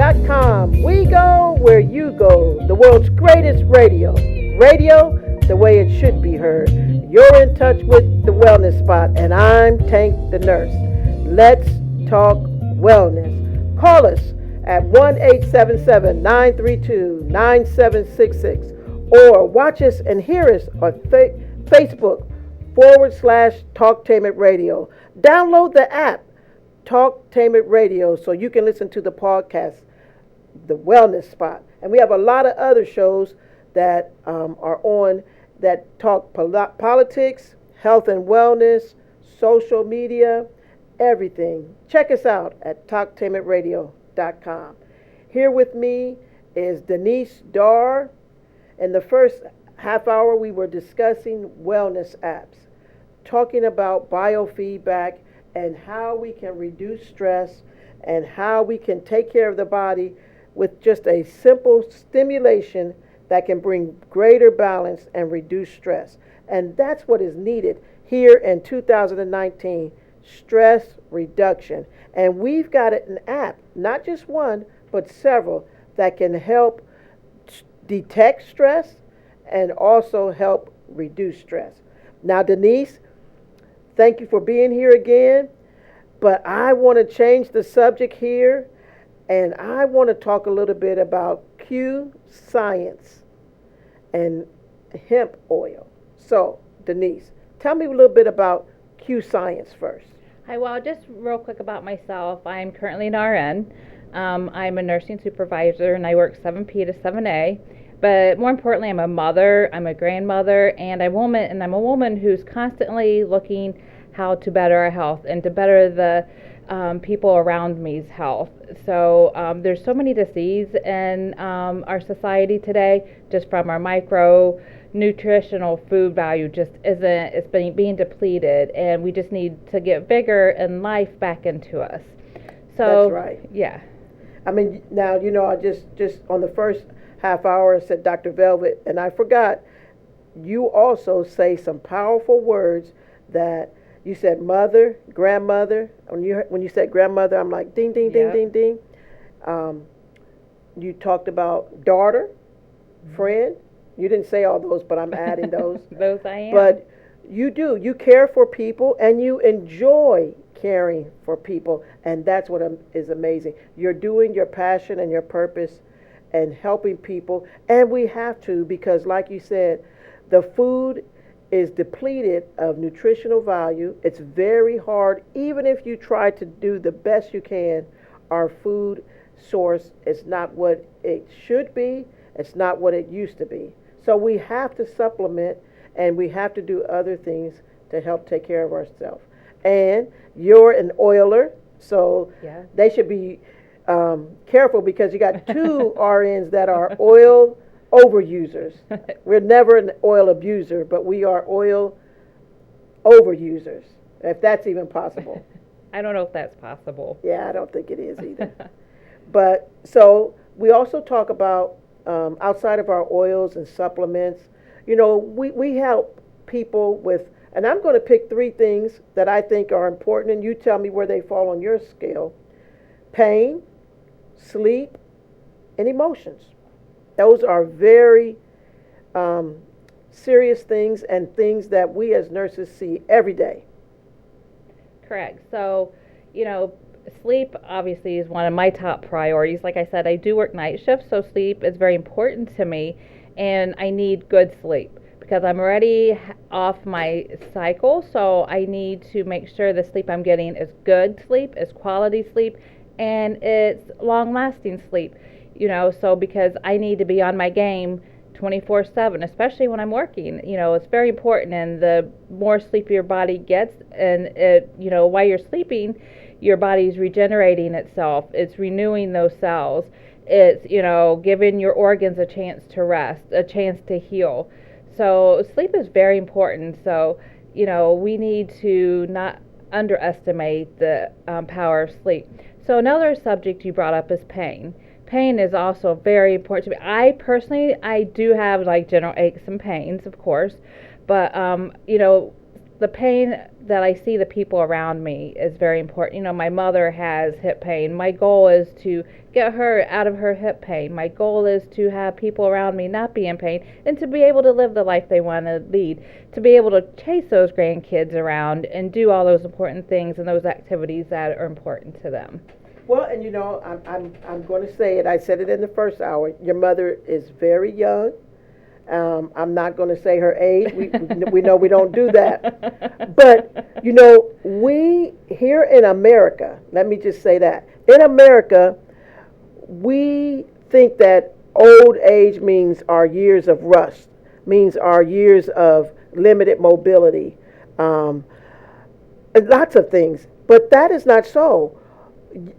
KERRIN.com. We go where you go. The world's greatest radio. Radio the way it should be heard. You're in touch with the Wellness Spot, and I'm Tank the Nurse. Let's talk wellness. Call us at 1-877-932-9766 or watch us and hear us on Facebook.com/Talktainment Radio. Download the app Talktainment Radio so you can listen to the podcast, The Wellness Spot. And we have a lot of other shows that are on that talk politics, health and wellness, social media, everything. Check us out at talktainmentradio.com. Here with me is Denise Darr. In the first half hour, we were discussing wellness apps, talking about biofeedback and how we can reduce stress and how we can take care of the body with just a simple stimulation that can bring greater balance and reduce stress. And that's what is needed here in 2019, stress reduction. And we've got an app, not just one, but several, that can help detect stress and also help reduce stress. Now, Denise, thank you for being here again, but I want to change the subject here, and I want to talk a little bit about Q science and hemp oil. So, Denise, tell me a little bit about Q science first. Hi, well, just real quick about myself. I'm currently an RN. I'm a nursing supervisor, and I work 7P to 7A. But more importantly, I'm a mother, I'm a grandmother, and I'm a woman who's constantly looking how to better our health and to better the people around me's health. So there's so many diseases in our society today, just from our nutritional food value just it's being depleted, and we just need to get vigor and life back into us. So that's right. Yeah. I mean, now, I just on the first half hour said Dr. Velvet, and I forgot, you also say some powerful words that you said mother, grandmother. When you said grandmother, I'm like ding, ding, ding, ding, ding. You talked about daughter, friend. You didn't say all those, but I'm adding those. Those I am. But you do. You care for people, and you enjoy caring for people, and that's what is amazing. You're doing your passion and your purpose and helping people, and we have to, because like you said, the food is depleted of nutritional value. It's very hard. Even if you try to do the best you can, our food source is not what it should be. It's not what it used to be. So we have to supplement, and we have to do other things to help take care of ourselves. And you're an oiler, so yeah. They should be careful, because you got two RNs that are oil overusers. We're never an oil abuser, but we are oil overusers, if that's even possible. I don't know if that's possible. Yeah, I don't think it is either. But so we also talk about outside of our oils and supplements, we help people with, and I'm going to pick 3 things that I think are important, and you tell me where they fall on your scale: pain, sleep, and emotions. Those are very serious things, and things that we as nurses see every day. Correct. So, sleep obviously is one of my top priorities. Like I said, I do work night shifts, so sleep is very important to me, and I need good sleep because I'm already off my cycle, so I need to make sure the sleep I'm getting is good sleep, is quality sleep, and it's long-lasting sleep. So because I need to be on my game 24/7, especially when I'm working. It's very important, and the more sleep your body gets, and while you're sleeping, your body's regenerating itself. It's renewing those cells. It's, giving your organs a chance to rest, a chance to heal. So sleep is very important. So, we need to not underestimate the power of sleep. So another subject you brought up is pain. Pain is also very important to me. I do have like general aches and pains, of course, but the pain that I see the people around me is very important. You know, my mother has hip pain. My goal is to get her out of her hip pain. My goal is to have people around me not be in pain and to be able to live the life they want to lead, to be able to chase those grandkids around and do all those important things and those activities that are important to them. Well, and you know, I'm going to say it. I said it in the first hour. Your mother is very young. I'm not going to say her age. We know we don't do that. But, you know, we here in America, let me just say that. In America, we think that old age means our years of rust, means our years of limited mobility, and lots of things. But that is not so.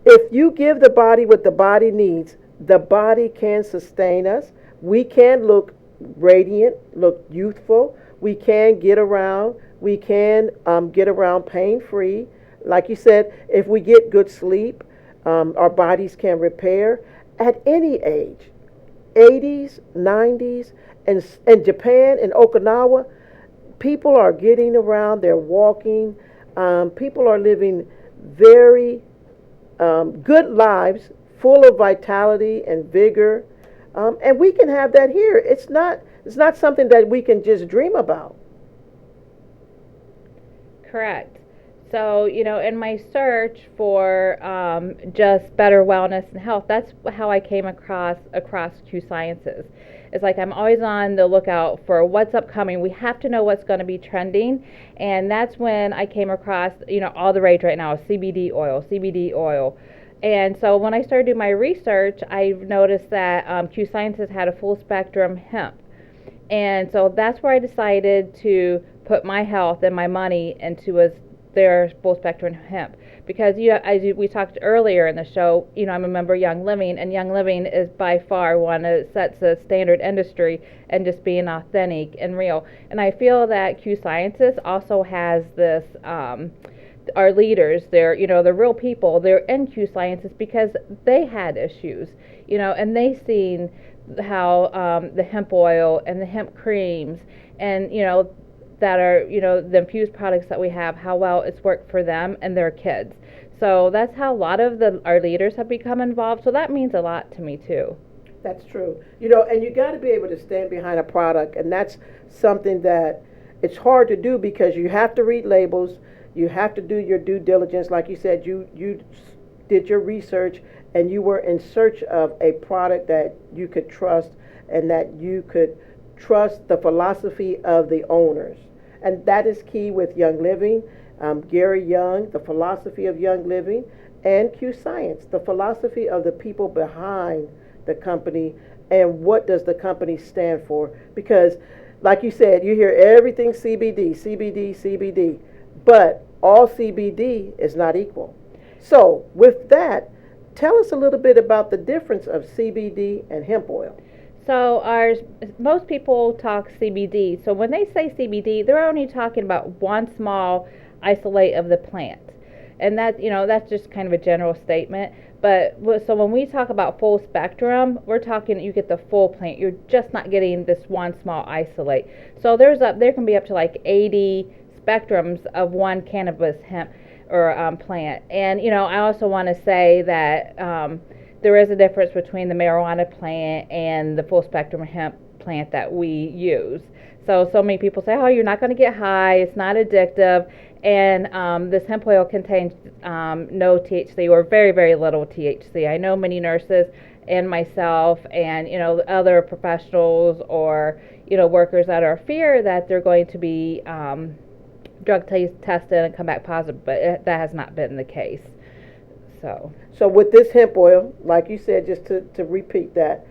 If you give the body what the body needs, the body can sustain us. We can look radiant, look youthful. We can get around. We can get around pain-free. Like you said, if we get good sleep, our bodies can repair at any age. 80s, 90s, and in Japan, in Okinawa, people are getting around. They're walking. People are living very good lives, full of vitality and vigor. And we can have that here. It's not something that we can just dream about. Correct. So, you know, in my search for just better wellness and health, that's how I came across Q Sciences. It's like I'm always on the lookout for what's upcoming. We have to know what's going to be trending, and that's when I came across, you know, all the rage right now is CBD oil, CBD oil. And so when I started doing my research, I noticed that Q Sciences had a full spectrum hemp. And so that's where I decided to put my health and my money into their full spectrum hemp. Because we talked earlier in the show, you know, I'm a member of Young Living, and Young Living is by far one that sets the standard industry and just being authentic and real. And I feel that Q Sciences also has this our leaders, they're, you know, the real people, they're in Q Sciences because they had issues, you know, and they seen how the hemp oil and the hemp creams and, you know, that are, you know, the infused products that we have, how well it's worked for them and their kids. So that's how a lot of our leaders have become involved. So that means a lot to me too. That's true. You know, and you got to be able to stand behind a product, and that's something that it's hard to do because you have to read labels. You have to do your due diligence. Like you said, you did your research and you were in search of a product that you could trust and that you could trust the philosophy of the owners. And that is key with Young Living, Gary Young, the philosophy of Young Living, and Q Science, the philosophy of the people behind the company and what does the company stand for. Because, like you said, you hear everything CBD, CBD, CBD. But all CBD is not equal. So, with that, tell us a little bit about the difference of CBD and hemp oil. So, most people talk CBD. So, when they say CBD, they're only talking about one small isolate of the plant. And that, you know, that's just kind of a general statement. But so when we talk about full spectrum, we're talking you get the full plant. You're just not getting this one small isolate. So there can be up to like 80 spectrums of one cannabis hemp or plant. And, you know, I also want to say that there is a difference between the marijuana plant and the full spectrum hemp plant that we use. So many people say, oh, you're not going to get high, it's not addictive. And this hemp oil contains no THC or very, very little THC. I know many nurses and myself and, you know, other professionals or, you know, workers that are fear that they're going to be drug tested and come back positive, but that has not been the case. So with this hemp oil, like you said, just to repeat that,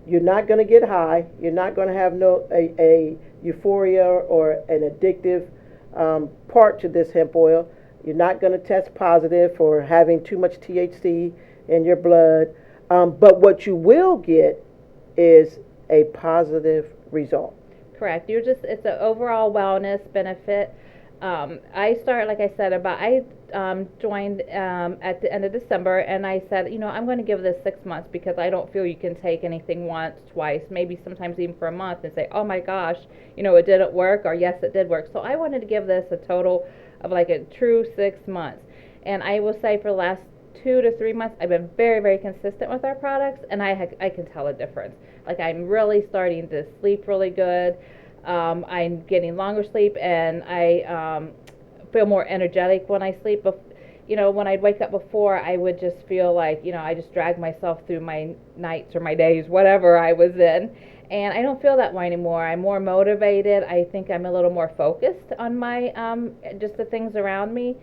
you're not going to get high. You're not going to have a euphoria or an addictive part to this hemp oil. You're not going to test positive for having too much THC in your blood. But what you will get is a positive result. Correct. It's an overall wellness benefit. I started, like I said, I joined at the end of December, and I said, I'm going to give this 6 months because I don't feel you can take anything once, twice, maybe sometimes even for a month and say, oh my gosh, it didn't work, or yes, it did work. So I wanted to give this a total of like a true 6 months. And I will say for the last 2 to 3 months, I've been very, very consistent with our products, and I can tell a difference. Like I'm really starting to sleep really good. I'm getting longer sleep, and I feel more energetic when I sleep. When I'd wake up before, I would just feel like, I just dragged myself through my nights or my days, whatever I was in. And I don't feel that way anymore. I'm more motivated. I think I'm a little more focused on my, just the things around me.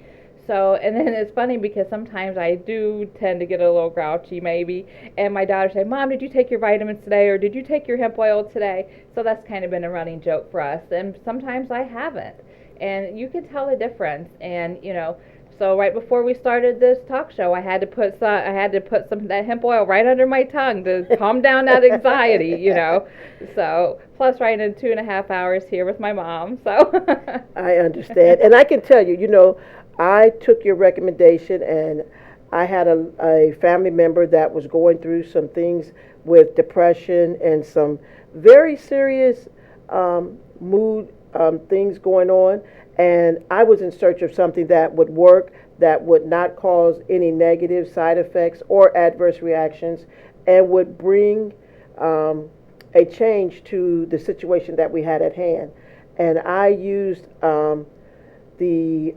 So, and then it's funny because sometimes I do tend to get a little grouchy maybe, and my daughter say, Mom, did you take your vitamins today, or did you take your hemp oil today? So that's kind of been a running joke for us, and sometimes I haven't, and you can tell the difference. And so right before we started this talk show, I had to put some of that hemp oil right under my tongue to calm down that anxiety. So plus right in 2.5 hours here with my mom. So I understand, and I can tell you, I took your recommendation, and I had a family member that was going through some things with depression and some very serious mood things going on, and I was in search of something that would work, that would not cause any negative side effects or adverse reactions, and would bring a change to the situation that we had at hand. And I used the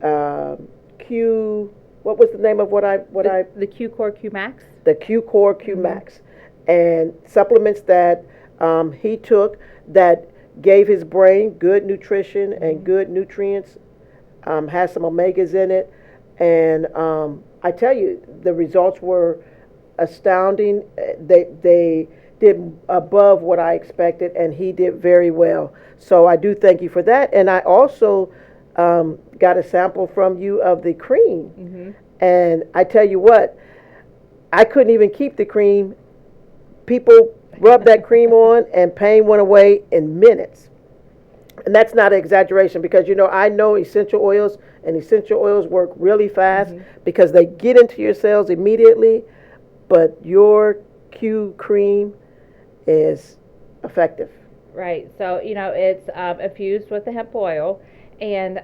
what was the name of the Q Core Q Max? The Q Core Q Max, and supplements that he took that gave his brain good nutrition and good nutrients, has some omegas in it, and I tell you, the results were astounding. They did above what I expected, and he did very well. So I do thank you for that, and I also got a sample from you of the cream, and I tell you what, I couldn't even keep the cream. People rubbed that cream on, and pain went away in minutes. And that's not an exaggeration, because I know essential oils, and essential oils work really fast because they get into your cells immediately, but your Q cream is effective. Right. So it's infused with the hemp oil. And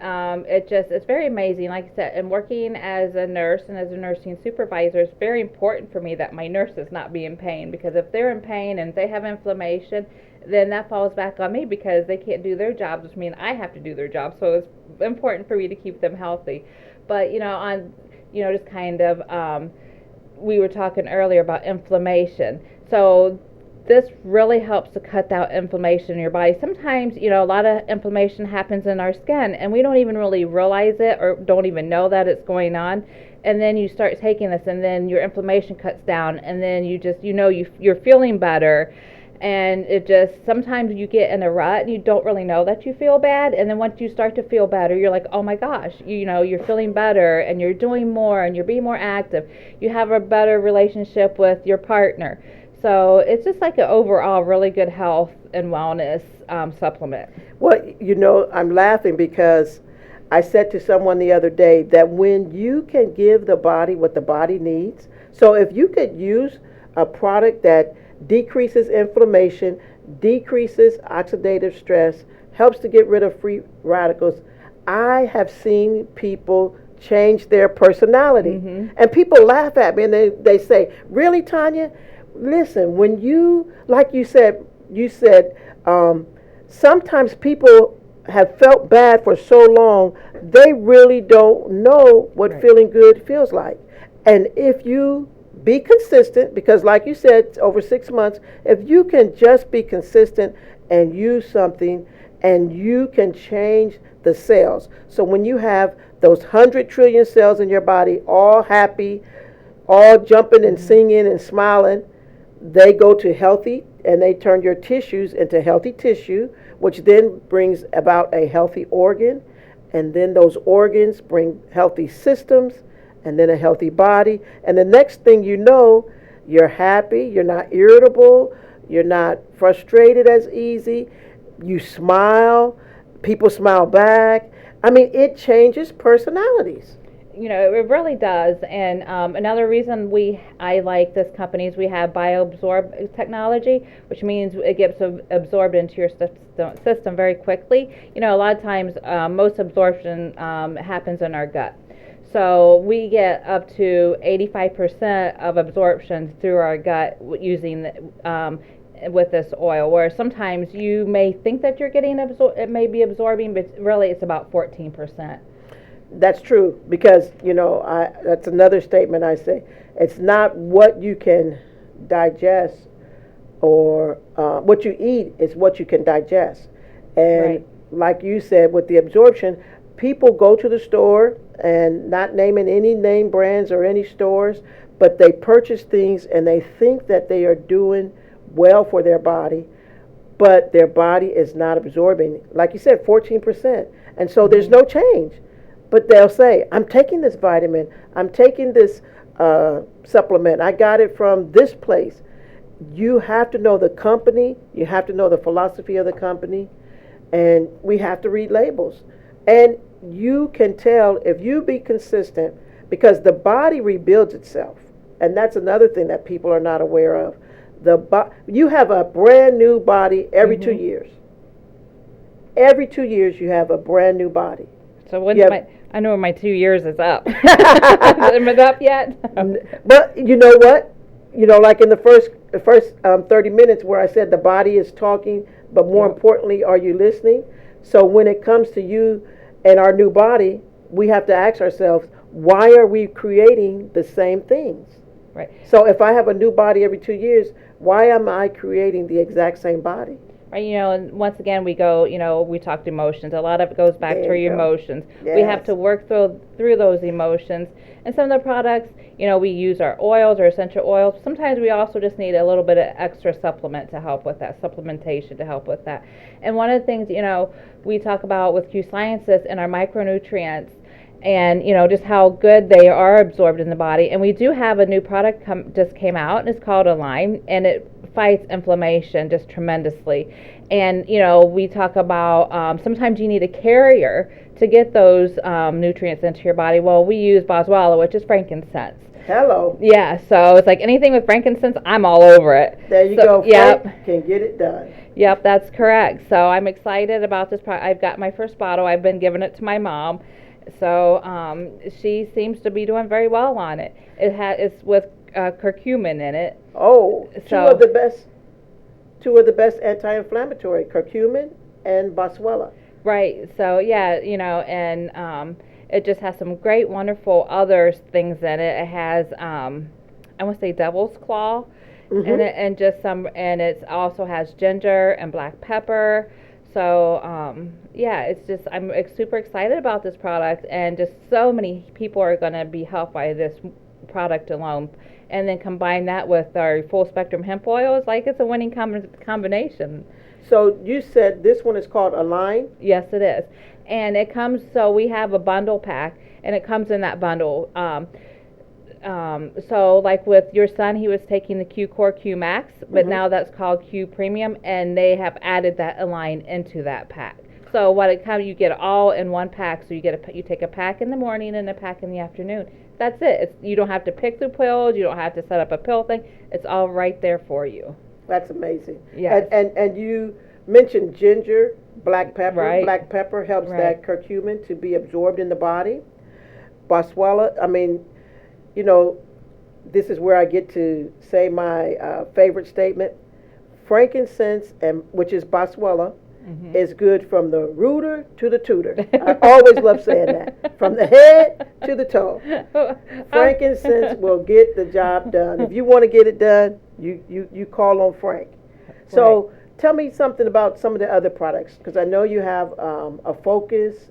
it's very amazing. Like I said, and working as a nurse and as a nursing supervisor, it's very important for me that my nurses not be in pain, because if they're in pain and they have inflammation, then that falls back on me because they can't do their jobs, which means I have to do their job. So it's important for me to keep them healthy. But just kind of we were talking earlier about inflammation. So this really helps to cut down inflammation in your body. Sometimes, a lot of inflammation happens in our skin, and we don't even really realize it or don't even know that it's going on. And then you start taking this, and then your inflammation cuts down, and then you just, you're feeling better. And it just, sometimes you get in a rut and you don't really know that you feel bad. And then once you start to feel better, you're like, oh my gosh, you're feeling better, and you're doing more, and you're being more active. You have a better relationship with your partner. So it's just like an overall really good health and wellness supplement. Well, I'm laughing because I said to someone the other day that when you can give the body what the body needs, so if you could use a product that decreases inflammation, decreases oxidative stress, helps to get rid of free radicals, I have seen people change their personality. And people laugh at me, and they say, really, Tonya? Listen, when like you said, sometimes people have felt bad for so long, they really don't know what feeling good feels like. And if you be consistent, because like you said, over 6 months, if you can just be consistent and use something, and you can change the cells. So when you have those 100 trillion cells in your body, all happy, all jumping and singing and smiling, they go to healthy, and they turn your tissues into healthy tissue, which then brings about a healthy organ, and then those organs bring healthy systems, and then a healthy body. And the next thing you know, you're happy, you're not irritable, you're not frustrated as easy, you smile, people smile back. I mean, it changes personalities. You know, it really does. And another reason I like this company is we have bioabsorb technology, which means it gets absorbed into your system very quickly. You know, a lot of times most absorption happens in our gut. So we get up to 85% of absorption through our gut using with this oil, where sometimes you may think that you're getting it may be absorbing, but really it's about 14%. That's true, because that's another statement I say. It's not what you can digest or what you eat, it's what you can digest. And Right. like you said, with the absorption, people go to the store, and not naming any name brands or any stores, but they purchase things and they think that they are doing well for their body, but their body is not absorbing, like you said, 14%. And so there's no change. But they'll say, I'm taking this vitamin, I'm taking this supplement, I got it from this place. You have to know the company, you have to know the philosophy of the company, and we have to read labels. And you can tell if you be consistent, because the body rebuilds itself. And that's another thing that people are not aware of. You have a brand new body every 2 years. Every 2 years you have a brand new body. So I know my 2 years is up. Is it up yet? But you know what? Like in the first 30 minutes where I said the body is talking, but more importantly, are you listening? So when it comes to you and our new body, we have to ask ourselves, why are we creating the same things? Right. So if I have a new body every 2 years, why am I creating the exact same body? Right, and once again we go, we talked emotions. A lot of it goes back to your emotions. Yes. We have to work through those emotions. And some of the products, we use our oils or essential oils. Sometimes we also just need a little bit of extra supplement to help with that, supplementation to help with that. And one of the things, we talk about with Q Sciences and our micronutrients, and just how good they are absorbed in the body. And we do have a new product just came out, and it's called Align, and it fights inflammation just tremendously. And we talk about sometimes you need a carrier to get those nutrients into your body. Well, we use boswellia, which is frankincense. Hello. Yeah, so it's like anything with frankincense, I'm all over it. There you go. Yep. Frank can get it done. Yep, that's correct. So I'm excited about this product. I've got my first bottle. I've been giving it to my mom. So she seems to be doing very well on it. It's with curcumin in it. Oh, two of the best anti-inflammatory, curcumin and boswellia. Right. So yeah, and it just has some great, wonderful other things in it. It has I want to say devil's claw in it, and it also has ginger and black pepper. So it's just I'm super excited about this product, and just so many people are going to be helped by this product alone. And then combine that with our full spectrum hemp oil, it's a winning combination. So you said this one is called Align? Yes, it is. And it comes, so we have a bundle pack, and it comes in that bundle. So like with your son, he was taking the Q Core Q Max, but now that's called Q Premium, and they have added that Align into that pack. So you get it all in one pack. So you take a pack in the morning and a pack in the afternoon. That's it. You don't have to pick through pills. You don't have to set up a pill thing. It's all right there for you. That's amazing. Yes. And you mentioned ginger, black pepper. Right. Black pepper helps that curcumin to be absorbed in the body. Boswellia, this is where I get to say my favorite statement. Frankincense, which is boswellia, is good from the rooter to the tutor. I always love saying that. From the head to the toe. Frankincense will get the job done. If you want to get it done, you call on Frank. So tell me something about some of the other products, because I know you have a focus.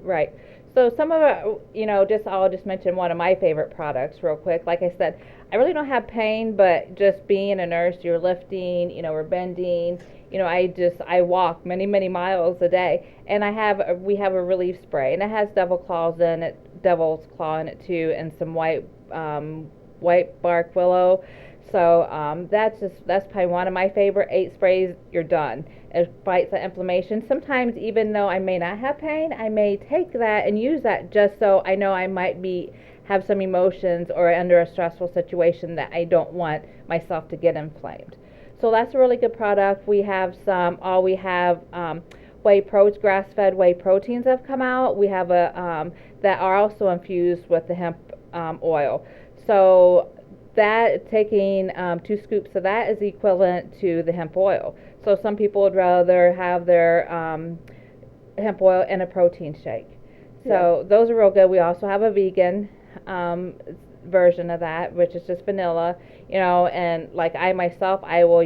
Right. So some of it, I'll just mention one of my favorite products real quick. Like I said, I really don't have pain, but just being a nurse, you're lifting, we're bending, I walk many, many miles a day, and we have a relief spray, and it has devil's claw in it too, and some white bark willow. So that's probably one of my favorite. 8 sprays, you're done. It fights the inflammation. Sometimes even though I may not have pain, I may take that and use that just so I know I might be have some emotions or under a stressful situation that I don't want myself to get inflamed. So that's a really good product. We have whey proteins, grass-fed whey proteins have come out. We have that are also infused with the hemp oil. So that taking 2 scoops of that is equivalent to the hemp oil. So some people would rather have their hemp oil in a protein shake. So those are real good. We also have a vegan version of that, which is just vanilla, and like I myself, I will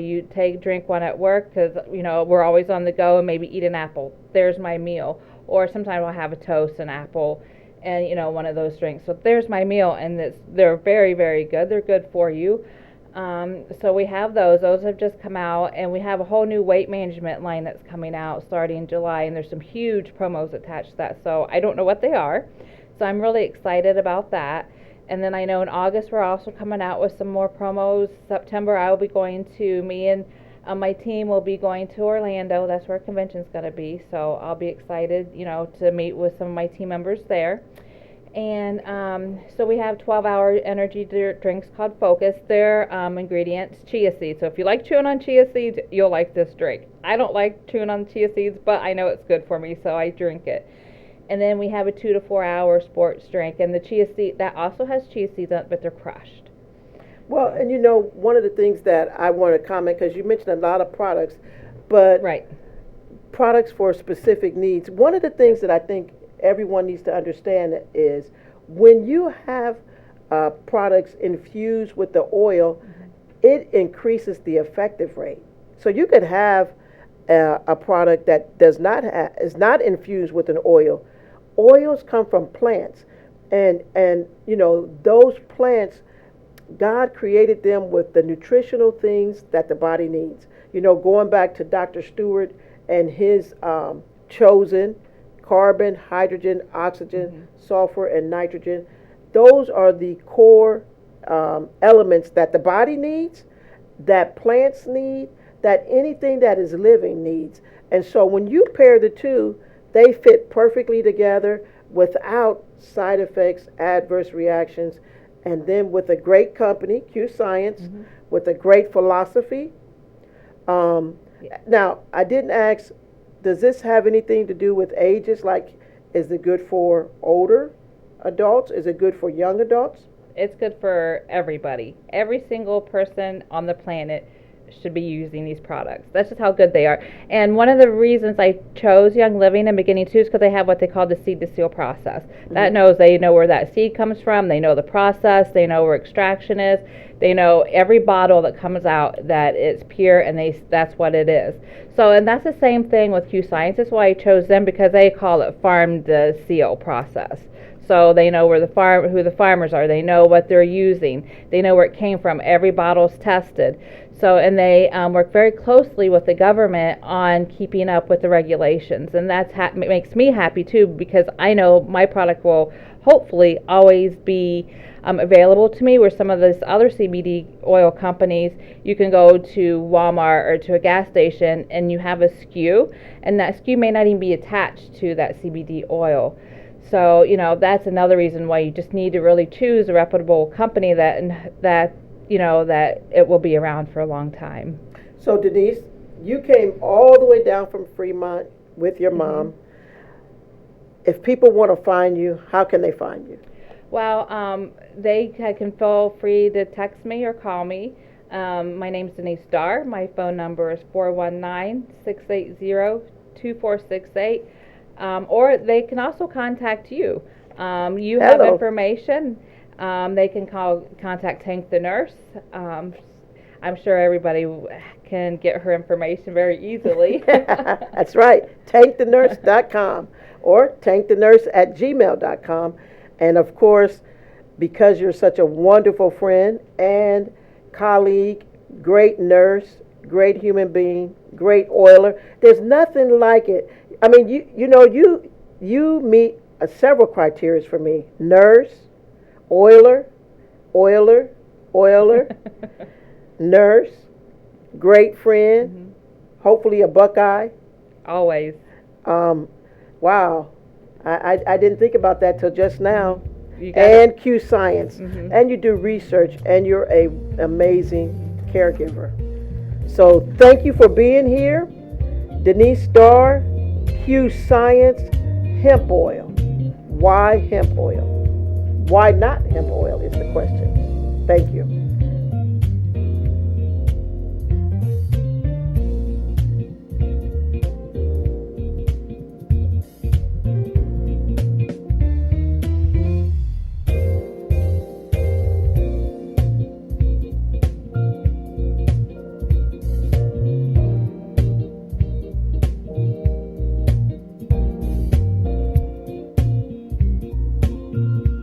drink one at work because, we're always on the go, and maybe eat an apple. There's my meal. Or sometimes I'll have a toast, an apple, and, one of those drinks. So there's my meal, and they're very, very good. They're good for you. So we have those. Those have just come out, and we have a whole new weight management line that's coming out starting in July, and there's some huge promos attached to that. So I don't know what they are. So I'm really excited about that. And then I know in August we're also coming out with some more promos. September I will be going to, me and my team will be going to Orlando. That's where convention's going to be. So I'll be excited, to meet with some of my team members there. And so we have 12-hour energy drinks called Focus. Their ingredients, chia seeds. So if you like chewing on chia seeds, you'll like this drink. I don't like chewing on chia seeds, but I know it's good for me, so I drink it. And then we have a 2 to 4 hour sports drink, and the chia seed that also has chia seeds on it, but they're crushed. Well, and one of the things that I want to comment, because you mentioned a lot of products, but right, products for specific needs. One of the things that I think everyone needs to understand is when you have products infused with the oil, it increases the effective rate. So you could have a product that is not infused with an oil. Oils come from plants, and those plants, God created them with the nutritional things that the body needs. Going back to Dr. Stewart and his chosen carbon, hydrogen, oxygen, sulfur, and nitrogen. Those are the core elements that the body needs, that plants need, that anything that is living needs. And so when you pair the two, they fit perfectly together without side effects, adverse reactions, and then with a great company, Q Science, with a great philosophy. Now, I didn't ask, does this have anything to do with ages? Like, is it good for older adults? Is it good for young adults? It's good for everybody. Every single person on the planet should be using these products. That's just how good they are. And one of the reasons I chose Young Living and Beginning too is because they have what they call the seed to seal process. That knows, they know where that seed comes from, they know the process, they know where extraction is, they know every bottle that comes out that it's pure, and that's what it is. So, and that's the same thing with Q Science. That's why I chose them, because they call it farm to seal process. So they know who the farmers are. They know what they're using. They know where it came from. Every bottle's tested. So, and they work very closely with the government on keeping up with the regulations, and that makes me happy too, because I know my product will hopefully always be available to me. Where some of those other CBD oil companies, you can go to Walmart or to a gas station and you have a SKU, and that SKU may not even be attached to that CBD oil. So, that's another reason why you just need to really choose a reputable company that it will be around for a long time. So, Denise, you came all the way down from Fremont with your mom. If people want to find you, how can they find you? Well, they can feel free to text me or call me. My name's Denise Starr. My phone number is 419-680-2468. Or they can also contact you. You have information. They can contact Tank the Nurse. I'm sure everybody can get her information very easily. That's right. TankTheNurse.com or TankTheNurse@gmail.com. And of course, because you're such a wonderful friend and colleague, great nurse, great human being, great oiler, there's nothing like it. I mean, you meet several criteria for me: nurse, oiler. nurse, great friend, Hmm. hopefully a Buckeye. Always. Wow, I didn't think about that till just now. You got it. And Q Science, Hmm. and you do research, and you're a amazing Hmm. caregiver. So thank you for being here, Denise Starr, Q Science, hemp oil. Why hemp oil? Why not hemp oil is the question. Thank you.